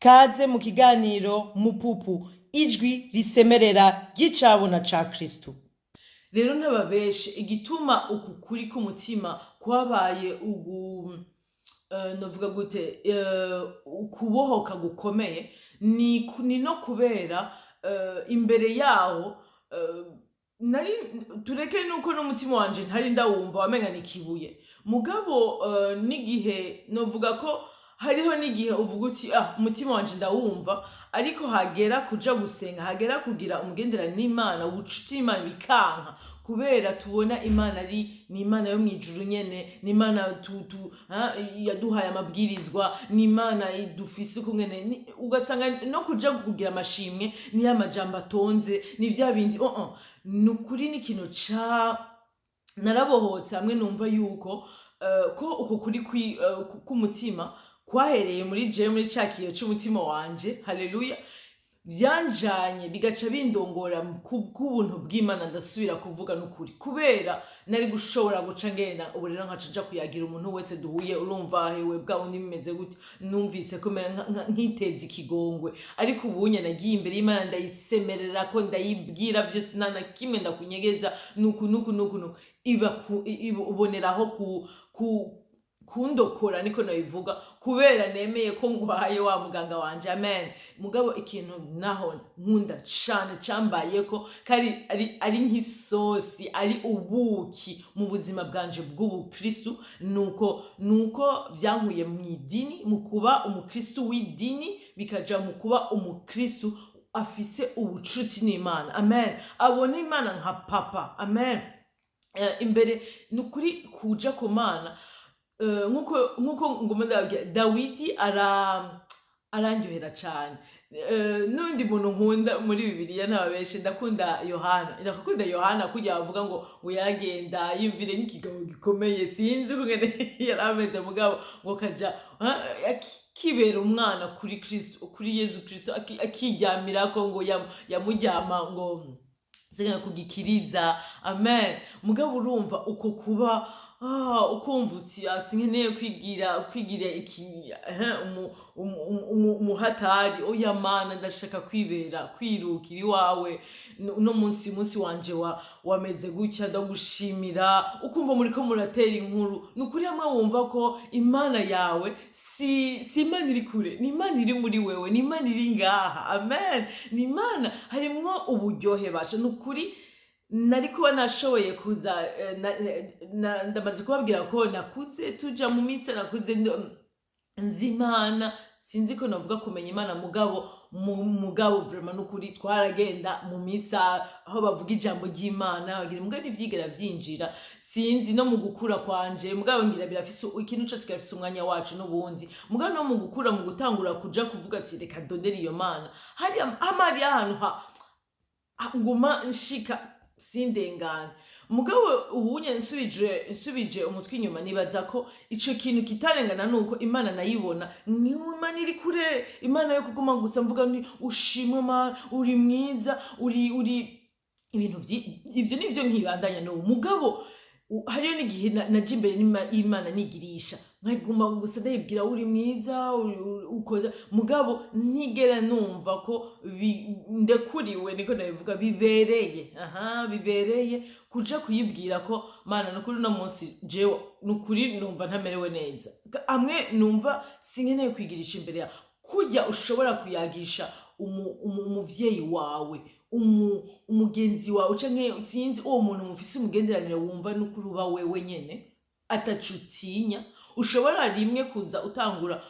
Kaze mu kiganiro Mupupu, ijwi risemerera ry'icabona ca Kristo. Rero ntababeshe igituma uku kuri k'umutima kwabaye novuga gute ukubohoka gukomeye ni no kubera imbere yaho tureke nuko n'umutima wanje ntari ndawumva wamenga nikibuye mugabo n'igihe novuga ko hariho n'igihe uvuga uti umutima wanje ndawumva ariko hagera kuja gusenga hagera kugira umugenderanire n'Imana ubucuti n'Imana bikanka kubera tubona Imana ni Imana yo mwijuru nyene ni Imana yaduhaye amabwirizwa ni Imana idufise ukungene ugasanga no kuja kugira amashimwe ni amajambo atonze ni vya bindi nukuri ni ikintu narabohotse hamwe numva yuko ko uko kuri k'umutima kwahereye muri cakiyo c'umutima wanje haleluya vyanjanye bigaca bindongora kubuntu bw'Imana ndasubira kuvuga n'ukuri kubera nari gushobora guca ngenda ubu rero nkaca nja kuyagira umuntu wese duhuye urumva hewe bwa undi bimeze gute numvise ko nkiteza ikigongwe ariko ubunye nagiye imbere y'Imana ndayisemerera ko ndayibwira vyose nana kimwe ndakunyegeza nuku uboneraho kundokora niko nabivuga kubera nemeye ko ngwaye wa muganga wanje amen mugabo ikintu naho nkunda cane cambayeko kari ari nk'isosi ari ubuki mu buzima bwanje bw'ubukristu nuko vyankuye mu idini mu kuba umukristu w'idini bikaja mu kuba umukristu afise ubucuti n'Imana amen abona Imana nka papa amen imbere nukuri kuja ku Mana nkuko ngoma Dawidi arandyohera cyane n'undi muntu nkunda muri Bibiliya ntababeshe ndakunda Yohana kujya bavuga ngo yaragenda yimvire nk'ikigabo gikomeye sinzi kungene yarameze mugabo ngo kaja kibera umwana kuri Kristo kuri Yesu Kristo akiryamira ko ngo yamuryama ngo singa kugikiriza amen mugabo urumva uko kuba ukumva uti sinkeneye kwigira umuhatari oya Mana ndashaka kwirukira iwawe no munsi wanje wameze gutya ndagushimira ukumva muriko muratera inkuru nukuri hamwe wumva ko Imana yawe si Imana iri kure ni Imana iri muri wewe ni Imana iri ngaha amen ni Imana harimwo uburyohe basha nukuri nari kuba nashoboye kuza ndamaze kubabwira ko nakuze tuja mu misa nakuze nzi Imana sinzi ko navuga kumenya Imana mugabo vraiment nukuri twaragenda mu misa aho bavuga ijambo ry'Imana bagira mugabo ivyigera vyinjira sinzi no mu gukura kwanje mugabo ngira birafise ikintu cyose kirafise umwanya wacu n'ubundi mugabo no mu gukura mu gutangura kuja kuvuga ati reka ndondere iyo Mana hari ahantu nguma nshika sindengane mugabo ubunye nsubije umutwe inyuma nibaza ko ico kintu kitarengana nuko Imana nayibona ni Imana iri kure Imana yo kuguma gusa mvuga ni ushimwe Mana uri mwiza uri ibintu ivyo nivyo nkibandanya no mugabo hariyo n'igihe naje imbere y'Imana nigirisha nkaguma gusa ndayibwira uri mwiza ukoza mugabo ntigera numva ko ndekuriwe niko nabivuga bibereye kuja kuyibwira ko Mana nukuri no munsi jewe nukuri numva ntamerewe neza amwe numva sinkeneye kwigirisha imbere ya kujya ushobora kuyagisha umuvyeyi wawe umugenzi wawe canke sinzi uwo muntu mufise umugenderanire wumva n'ukuri uba wewe nyene atacutinya ushobora rimwe kuza utangura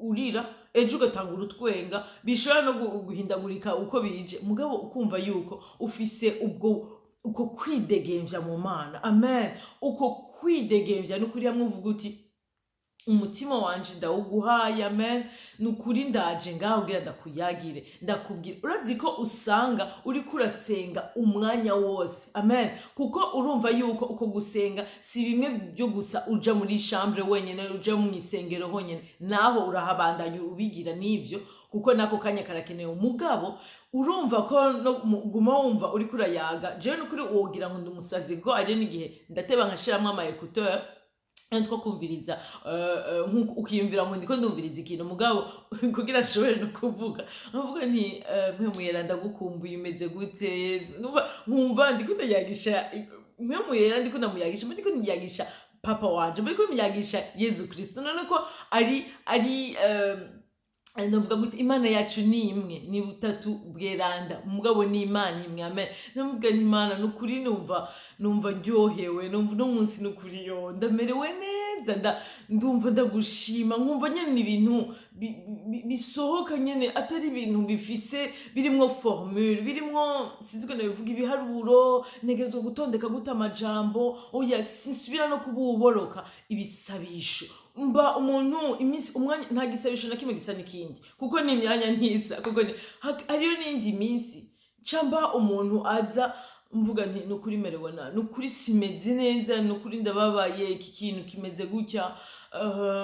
urira ejo ugatangura utwenga bishobora no guhindagurika uko bije mugabo ukumva yuko ufise uko kwidegemvya mu Mana amen uko kwidegemvya n'ukuri hamwe uvuga uti umutima wanje ndawuguhaye amen nukuri ndaje ngaho gira ndakuyagire ndakubwira urazi ko usanga uri kurasenga umwanya wose amen kuko urumva yuko uko gusenga si bimwe byo gusa uja muri chambre wenyene uja mu isengero honyene naho urahabandanya ubigira nivyo kuko nako kanya karakenewe umugabo urumva ko guma wumva uri kurayaga je nukuri wogira ngo ndumusazi go ari n'igihe ndateba nkashiramwe ama écouteur two kumviriza nkuko ukiyumvira ngo ndiko ndumviriza ikintu mugabo kugira ashobore no kuvuga avuga nti mpemuyera ndagukumbuye umeze gute Yesu nkumva ndiko ndayagisha mpemuyera ndiko ndamuyagisha ndiko ndayagisha papa wanje ndiko ndayagisha Yesu Kristo none ko ari ndavuga gute imana yacu ni imwe ni butatu bweranda mugabo ni imana imwe amen ndavuga nti imana nukuri numva ndyohewe numva no munsi nukuri yo ndamerewe neza ndumva ndagushima nkumva nyene ibintu bisohoka nyene atari ibintu bifise birimwo formule birimwo siziko nabivuga ibiharuro ntegerezwa gutondeka guta amajambo oya sinsubira no kububoroka ibisabisho mba umuntu umwanya nta gisabisho na kimwe gisa n'ikindi kuko ni imyanya ntisa kuko hariyo n'indi minsi camba umuntu aza mvuga nti nukuri merewe na nukuri simeze neza nukuri ndababaye iki kintu kimeze gutya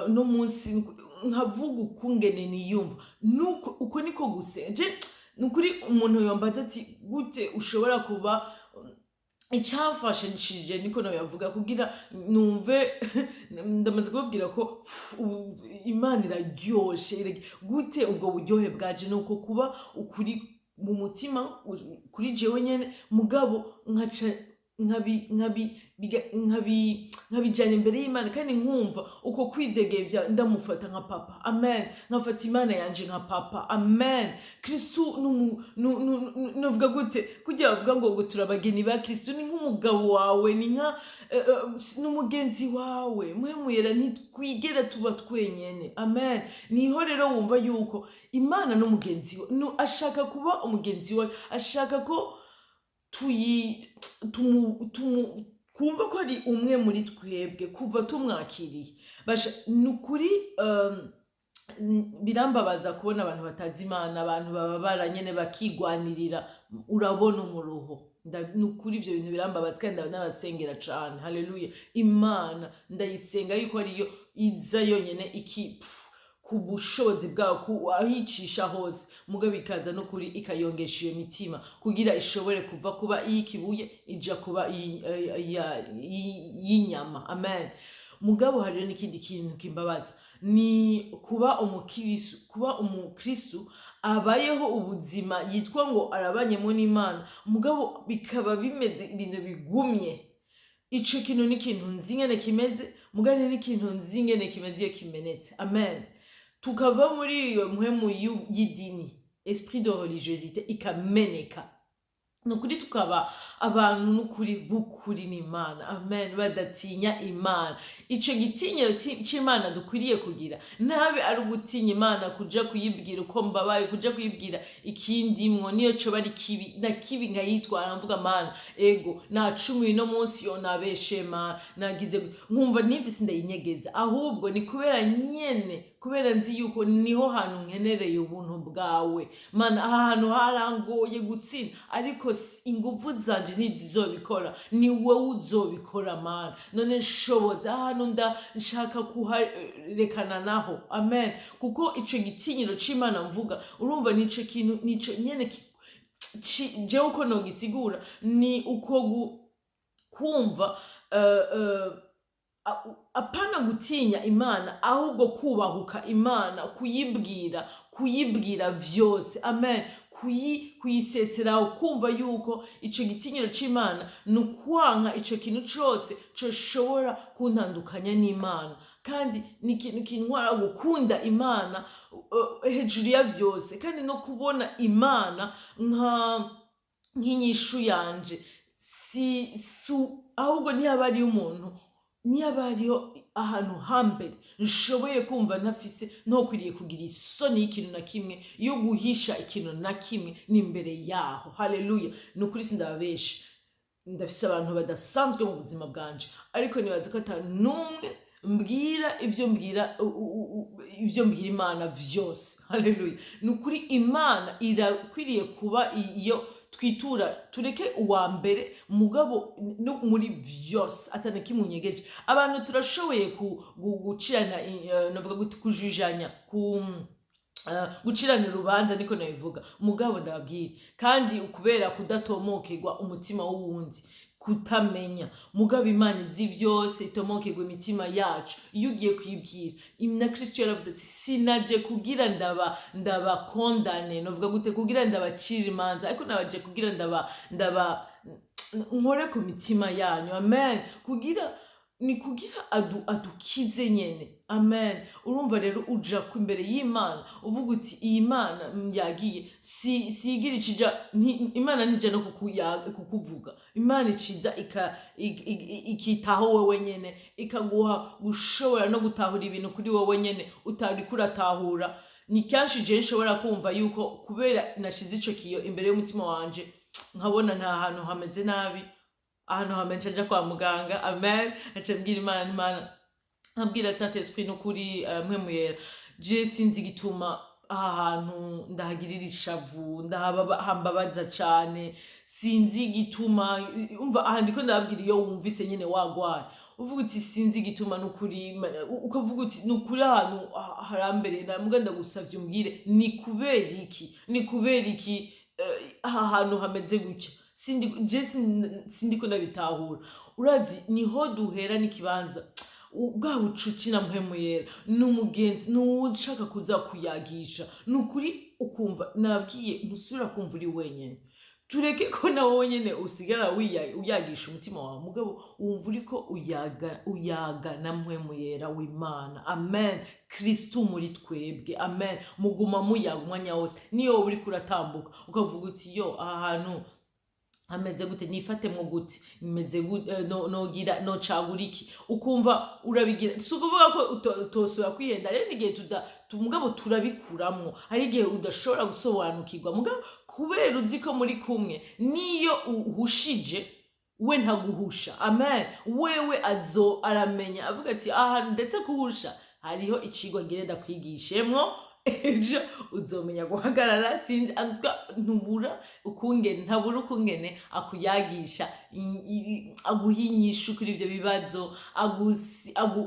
no munsi nkavuga ukungene niyumva nuko uko niko gusenje nukuri umuntu yombaza ati gute ushobora kuba icyafashe nshije niko nawe yavuga kugira numve ndamaze kubabwira ko imana iraryoshe gute ubwo buryohe bwaje nuko kuba ukuri mu mutima kuri jewe nyene mugabo nkaca nkabijyana imbere y'Imana kandi nkumva uko kwidegevya ndamufata nka papa amen nkafata Imana yanje nka papa amen Kristo nuvuga gute kugira bavuga ngo turabageni ba Kristo ni nk'umugabo wawe ni nka n'umugenzi wawe mwemuyera ntitwigera tuba twenyene amen niho rero wumva yuko Imana n'umugenzi ashaka kuba umugenzi wawe ashaka ko kumva ko ari umwe muri twebwe kuva tumwakiriye nukuri birambabaza kubona abantu batazi Imana abantu baba nyene bakigwanirira urabona umuruho nukuri ivyo bintu birambabaza kandi n'abasengera cane haleluya Imana ndayisenga yuko ariyo iza yonyene ku bushobozi bwawo ahicisha hose mugabo ikaza no kuri ikayongesha iyo mitima kugira ishobore kuva kuba iyikibuye ija kuba y'inyama amen mugabo hari n'ikindi kintu kimbabaza ni kuba umukristo abayeho ubuzima yitwa ngo arabanyemo n'Imana mugabo bikaba bimeze ibintu bigumye ico kintu ni kintu nzingene kimeze mugane ni kintu nzingene kimeze iyo kimenetse amen tukava muri iyo mpwemu y'idini esprit de religiosité ikameneka nukuri tukaba abantu nukuri bukuri n'Imana amen badatinya Imana ico gitinyero c'Imana dukwiriye kugira nabe ari ugutinya Imana kuja kuyibwira uko mbabaye kuja kuyibwira ikindi mwo niyo co bari kibi na kibi nkayitwara mvuga Mana ego na 10 no munsi yo nabeshe Mana nagize nkumva nivyo sindayinyegeza ahubwo ni kubera nyene kubera nzi yuko niho hantu nkenereye ubuntu bwawe Mana ahantu harangoye gutsinda ariko ingufu zanje ntizizobikora ni wowe uzobikora Mana none nshoboza ahantu ndashaka kuharekana naho amen kuko ico gitinyiro c'Imana mvuga urumva nico kintu nico nyene je uko no gisigura ni uko kumva apana gutinya Imana ahubwo kubahuka Imana kuyibwira vyose amen kuyisesera kumva yuko ico gitinyiro c'Imana nukwanka ico kintu cose coshobora kuntandukanya n'Imana kandi ni ikintu kintwara gukunda Imana hejuru ya vyose kandi no kubona Imana nk'inyishu yanje ahubwo ntiyaba ari umuntu niyaba ariyo ahantu hambere nshoboye kumva ntafise ntokwiriye kugira isoni y'ikintu na kimwe yo guhisha ikintu na kimwe n'imbere yaho haleluya nukuri sindababesha ndafise abantu badasanzwe mu buzima bwanje ariko nibaza ko ata numwe mbwira ivyo mbwira Imana vyose haleluya nukuri Imana irakwiriye kuba iyo twitura tureke uwa mbere mugabo no muri vyose atana kimunyegeje abantu turashoboye gucirana navuga gute kujujanya gucirana urubanza niko nabivuga mugabo ndababwira kandi ukubera kudatomokerwa umutima w'uwundi kutamenya. Mugabo Imana izi vyose, itomokegwa imitima yacu iyo ugiye kwibwira. Na Kristo yaravuze ati sinaje kugira ndabakondane, novuga gute, kugira ndabacira imanza, ariko nabaje kugira nkore ku mitima yanyu. Amen. Kugira adukize nyene. Amen. Urumva rero uja imbere y'Imana uvuga uti iyi Mana yagiye sigira ikija, Imana ntija no kukuvuga. Imana iciza ikitaho wewe nyene, ikaguha gushobora no gutahura ibintu kuri wewe nyene utari kuratahura. Ni kenshi je nshobora kumva yuko kubera nashize ico kiyo imbere y'umutima wanje, nkabona nta hantu hameze nabi, ahantu hamenje nja kwa muganga. Amen. Acambwira Imana, nkabwira Saint Esprit n'ukuri mpwemu yera, je sinzi gituma aha hantu ndahagirira ishavu, ndahambabaza cane, sinzi gituma. Umva aha ndiko ndababwira iyo wumvise nyene wagwaye, uvuga uti sinzi gituma n'ukuri, ukavuga uti n'ukuri ahantu harambere, namwe ndagusavye umbwire ni kubera iki aha hantu hameze gutya. Sindiko ndabitahura. Urazi niho duhera n'ikibanza bwa bucuti na mpwemu yera n'umugenzi n'ushaka kuza kuyagisha. Nukuri ukumva nabwiye ntusubira kumva uri wenyene. Tureke ko nawe wenyene usigara uyagisha umutima wawe, mugabo wumva uriko uyaga na mpwemu yera w'Imana. Amen. Kristo muri twebwe. Amen. Muguma muyaga umwanya wose, niyo uri kuratambuka ukavuga uti yo aha hantu hameze gute, nifatemwo gute, imeze nogira nocagura iki, ukumva urabigira. Sukuvuga ko utosubira kwihenda. Rero igihe mugabo turabikuramwo, hari igihe udashobora gusobanukirwa, mugabo kubera uzi ko muri kumwe, niyo uhushije we ntaguhusha. Amen. Wewe aramenya avuga ati aha ndetse kuhusha hariho icigwa ngenda kwigishemwo, ejo uzomenya guhagarara. Sinzi ntabura ukungene akuyagisha, aguhinyisha kuri ivyo bibazo,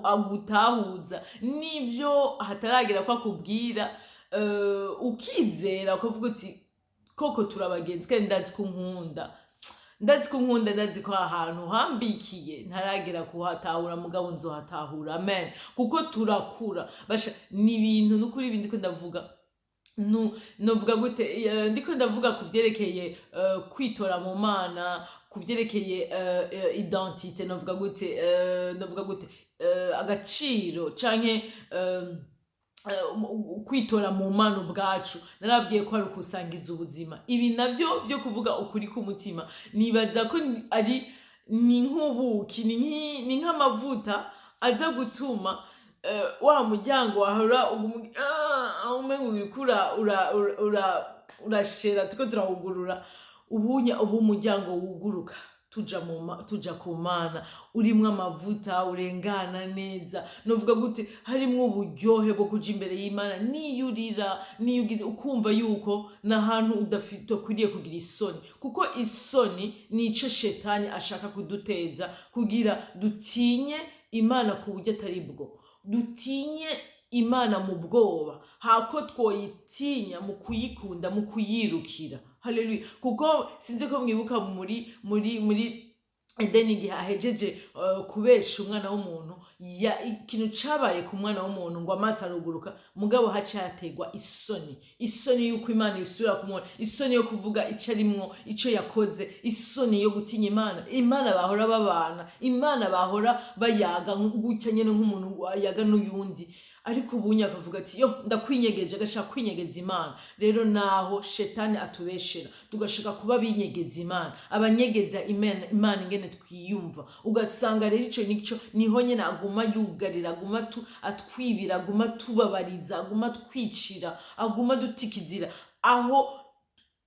agutahuza nivyo hataragira ko akubwira, ukizera ukavuga uti koko turabagenzi kandi ndazi kunkunda, ndazi ko ahantu hambikiye ntaragera kuhatahura, mugabo nzohatahura. Amen. Kuko turakura. Basha ni ibintu n'ukuri ibindi ko ndavuga novuga gute, ndiko ndavuga kuvyerekeye kwitora mu Mana, kuvyerekeye identité, novuga gute agaciro canke kwitora mu Mana ubwacu. Narabwiye ko ari ukusangiza ubuzima. Ibi navyo vyo kuvuga ukuri k'umutima, nibaza ko ni nk'ubuki, ni nk'amavuta aza gutuma wa muryango wahora umengo urikura urashera, tuko turawugurura, ubu umuryango wuguruka tuja ku Mana, urimwo amavuta, urengana neza. Novuga gute, harimwo uburyohe bwo kuja imbere y'Imana, niyurira niyugize ukumva yuko nahantu udakwiriye kugira isoni, kuko isoni nico shetani ashaka kuduteza, kugira dutinye Imana ku buryo atari bwo, dutinye Imana mu bwoba, hako twoyitinya mu kuyikunda, mu kuyirukira. Haleluya. Kuko sinzi ko mwibuka muri Edeni igihe ahejeje kubesha umwana w'umuntu, ikintu cabaye ku mwana w'umuntu ngo amaso aruguruka, mugabo haca yategwa isoni yuko Imana isubira kumubona, isoni yo kuvuga ico arimwo, ico yakoze, isoni yo gutinya Imana bahora babana, Imana bahora bayaga gutya nyene nk'umuntu yaga n'uyundi. Ariko ubunya akavuga ati yo ndakwinyegeje, agashaka kwinyegeza Imana. Rero naho shetani atubeshera, tugashaka kuba binyegeza Imana, abanyegeza Imana ingene twiyumva. Ugasanga rero ico niho nyene aguma yugarira, aguma atwibira, aguma tubabariza, aguma twicira, aguma dutikizira. Aho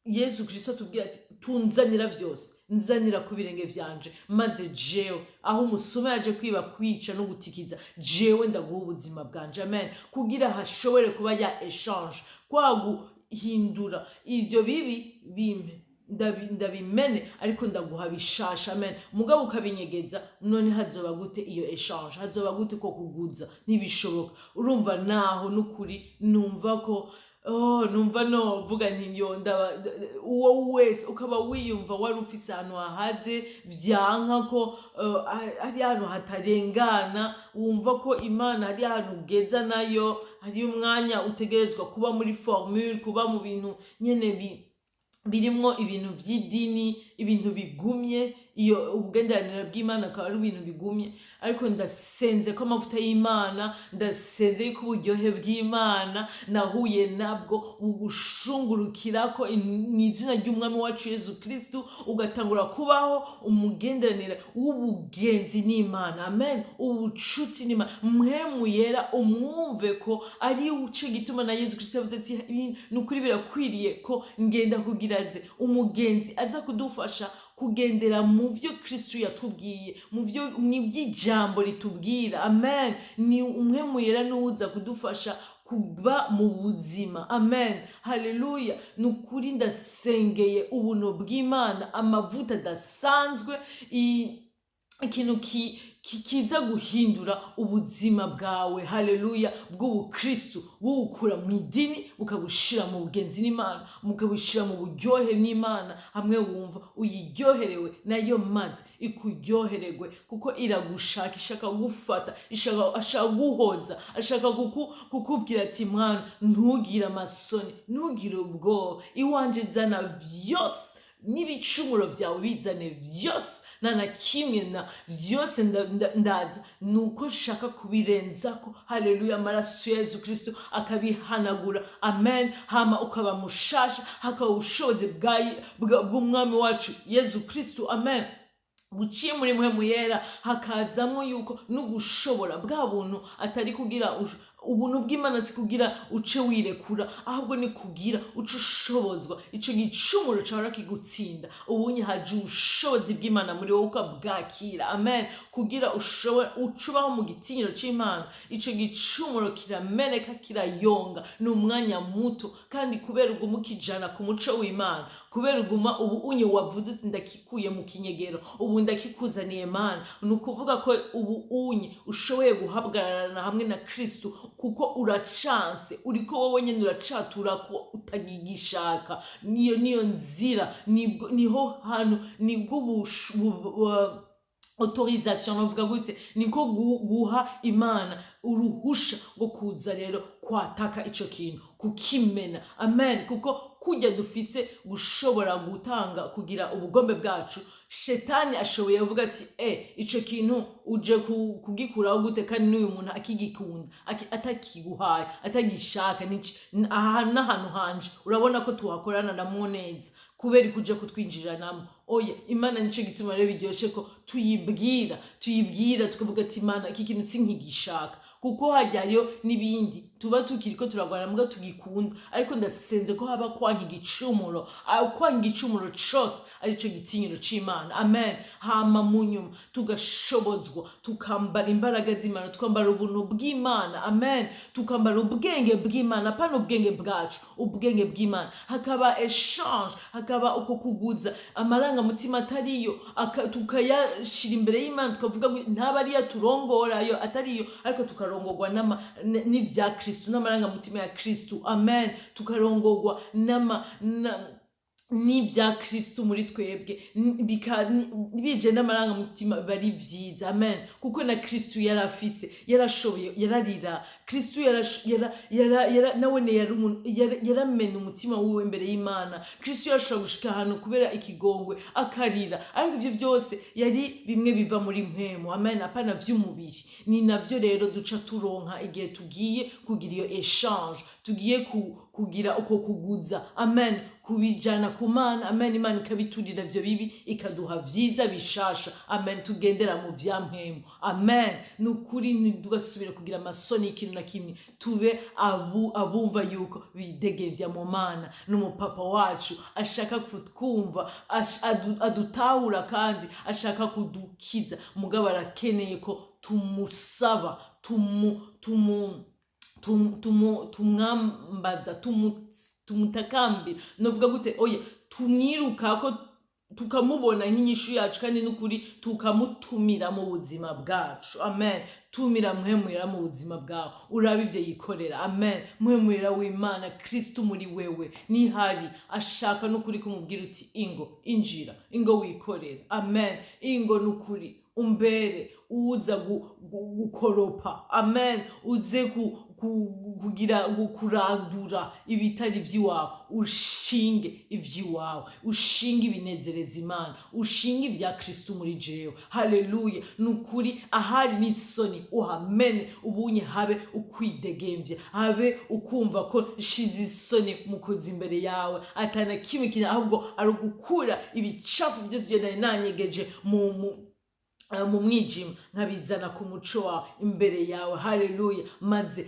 Yesu Kristo tubwira ati tunzanira vyose, nzanira ku birenge vyanje, maze jewe aho umusuma yaje kwiba, kwica no gutikiza, jewe ndaguha ubuzima bwanje. Amen. Kugira hashobore kuba ya exchange, kwaguhindura ivyo bibi bimpe ndabimene, ariko ndaguha bishasha. Amen. Mugabo ukabinyegeza, none hazoba gute iyo exchange? Hazoba gute ko kuguza? Ntibishoboka. Urumva naho n'ukuri numva ko numva novuga nti uwo wese ukaba wiyumva wari ufise ahantu hahaze vyanka ko ari ahantu hatarengana, wumva ko Imana hari ahantu ugeza nayo, hari umwanya utegerezwa kuba muri formule, kuba mu bintu nyene birimwo ibintu vy'idini, ibintu bigumye, iyo ubugenderanire bw'Imana akaba ari ibintu bigumye. Ariko ndasenze ko amavuta y'Imana, ndasenze yuko uburyohe bw'Imana nahuye nabwo bugushungurukirako mw'izina ry'umwami wacu Yesu Kristo, ugatangura kubaho umugenderanire w'ubugenzi n'Imana. Amen. Ubucuti n'Imana, mpwemu yera umwumve ko ari uce gituma na Yesu Kristo yavuze ati nukuri birakwiriye ko ngenda kugiraze umugenzi aza kudufasha kugendera mu vyo Kristo yatubwiye, mu vy'ijambo ritubwira. Amen. Ni umwemu yera n'uza kudufasha kuba mu buzima. Amen. Haleluya. Nukuri ndasengeye ubuntu bw'Imana, amavuta adasanzwe, ikintu kiza guhindura ubuzima bwawe. Haleluya. Bw'ubukristo bukura mu idini bukabushira mu bugenzi n'Imana, bukabushira mu buryohe n'Imana, hamwe wumva uyiryoherewe nayo maze ikuryohererwe, kuko iragushaka, ishaka gufata, ashaka guhoza, ashaka kukubwira ati mwana ntugire amasoni, ntugire ubwoba, iwanje zana vyose, n'ibicumuro vyawe bizane vyose, na kimwe na vyose ndaza, nuko shaka kubirenzako. Haleluya. Amaraso ya Yesu Kristo akabihanagura. Amen. Hama ukaba mushasha, hakaba ubushobozi bw'umwami wacu Yesu Kristo. Amen. Buciye muri mpwemu yera hakazamwo yuko n'ugushobora bwa buntu atari kugira ubuntu bw'Imana si kugira uce wirekura, ahubwo ni kugira uce ushobozwa, ico gicumuro cawe kigutsinda. Ubunye haje ubushobozi bw'Imana muri wowe ukabwakira. Amen. Kugira ucubaho mu gitinyiro c'Imana, ico gicumuro kirameneka, kirayonga. Ni umwanya muto, kandi kubera uguma ukijana ku muco w'Imana, kubera uguma unye wavuze ndakikuye mu kinyegero, ubu ndakikuzaniye Mana, ni ukuvuga ko unye ushoboye guhagararana hamwe na Kristo, kuko urachanse, uriko wowe nyene uracatura ko utagigishaka. Niyo nzira, niho hantu, nibwo autorisation novuga gute, niko guha Imana uruhusha ngo kuza rero kwataka ico kintu, kukimena. Amen. Kuko kujya dufise gushobora gutanga kugira ubugombe bwacu, shetani ashoboye avuga ati ico kintu uje kugikuraho gute kandi n'uyu muntu akigikunda, atakiguhaye, atagishaka, n'ahantu hanje urabona ko tuhakorana namwo neza, kubera kuje kutwinjira namwe. Oya, Imana nico gituma rero biryoshe ko tuyibwira tukavuga ati Imana iki kintu sinkigishaka, kuko hajyayo n'ibindi tuba tukiriko turagwana mbwa tugikunda. Ariko ndasenze ko haba kwanka igicumuro, kwanka igicumuro cose arico gitinyiro c'Imana. Amen. Hama munyuma tugashobozwa, tukambara imbaraga z'Imana, tukambara ubuntu bw'Imana. Amen. Tukambara ubwenge bw'Imana, apana ubwenge bwacu, ubwenge bw'Imana. Hakaba exchange, hakaba uko kuguza amaranga mutima atariyo, tukayashira imbere y'Imana, tukavuga ntaba ari yaturongorayo, atariyo, ariko tukarongorwa n'ivya Kristo, n'amaranga mutima ya Kristo. Amen. Tukarongorwa n'ibya Kristo muri twebwe, bije n'amaranga mutima bari vyiza. Amen. Kuko na Kristo yarafise, yarashoboye, yararira. Kristo nawene yaramena umutima wiwe imbere y'Imana. Kristo yarashobora gushika ahantu kubera ikigongwe akarira, ariko ivyo vyose yari bimwe biva muri mpwemu. Amen. Apana vy'umubiri. Ni navyo rero duca turonka igihe tugiye kugira iyo exchange, tugiye kugira uko kuguza. Amen. Kubijana ku Mana. Amen. Imana ikabiturira vyo bibi ikaduha vyiza bishasha. Amen. Tugendera mu vya mpwemu. Amen. Nukuri ntidugasubire kugira amasoni ikintu na kimwe, tube abumva yuko bidegevya mu Mana. N'umupapa wacu ashaka kutwumva, adutahura kandi ashaka kudukiza, mugabo arakeneye ko tumusaba, tumwambaza, tumutakambira. Novuga gute? Oya, tumwiruka ko tukamubona nk'inyishu yacu kandi n'ukuri tukamutumira mu buzima bwacu. Amen. Tumira muhemurira mu buzima bwawe, urabe ivyo yikorera. Amen. Muhemurira w'Imana Kristo muri wewe nihari ashaka n'ukuri kumubwira uti ingo injira, ingo wikorera. Amen. Ingo n'ukuri umbere uza gukoropa. Amen. Uze kugira kurandura ibitari vy'iwawe, ushinge ivy'iwawe, ushinge ibinezereza Imana, ushinge ivya Kristo muri jewe. Haleluya. Nukuri ahari n'isoni uhamene, ubunye habe ukwidegemvye, habe ukumva ko shize isoni mu kuza imbere yawe, atana kimwe kina ahubwo ari ugukura ibicafu byose byo nanyegeje mu mwijima nkabizana ku muco wawe imbere yawe. Haleluya. Maze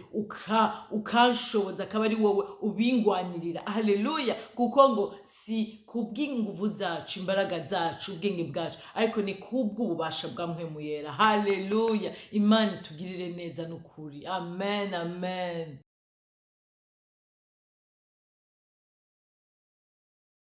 ukanshoboza akaba ari wowe ubingwanirira. Haleluya. Kuko ngo si kubw'inguvu zacu, imbaraga zacu, ubwenge bwacu, ariko ni kubw'ububasha bwa Mpwemu Yera. Haleluya. Imana itugirire neza n'ukuri. Amen. Amen.